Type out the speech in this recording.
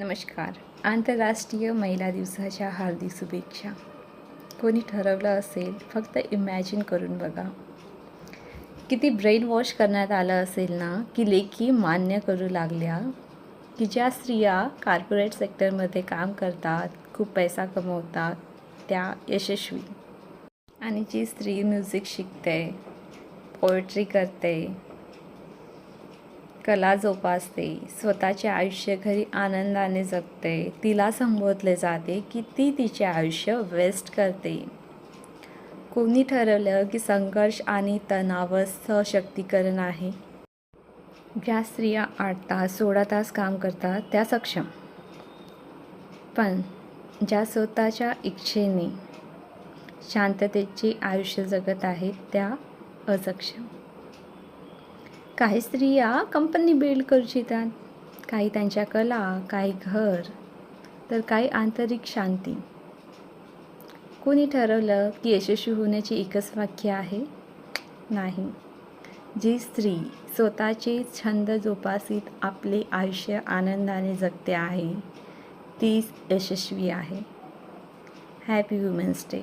नमस्कार. आंतरराष्ट्रीय महिला दिवसाच्या हार्दिक शुभेच्छा. कोणी ठरवलं असेल, फक्त इमॅजिन करून बघा. किती ब्रेन वॉश करण्यात आलं असेल ना, की लेखी मान्य करू लागल्या, की ज्या स्त्रिया कॉर्पोरेट सेक्टरमध्ये काम करतात, खूप पैसा कमवतात, त्या यशस्वी. आणि जी स्त्री म्युझिक शिकते, पोएट्री करते, कला जोपासते, स्वतःचे आयुष्य घरी आनंदाने जगते, तिला संबोधले जाते की ती तिचे आयुष्य वेस्ट करते. कोणी ठरवलं की संघर्ष आणि तणाव सशक्तीकरण आहे. ज्या स्त्रिया 8 तास 16 तास काम करतात त्या सक्षम, पण ज्या स्वतःच्या इच्छेने शांततेचे आयुष्य जगत आहेत त्या असक्षम. काही स्त्रिया कंपनी बिल्ड करू इच्छितात, काही त्यांच्या कला, काही घर, तर काही आंतरिक शांती. कोणी ठरवलं की यशस्वी होण्याची एकच वाक्य आहे? नाही. जी स्त्री स्वतःचे छंद जोपासीत आपले आयुष्य आनंदाने जगते आहे, तीच यशस्वी आहे. Happy women's day.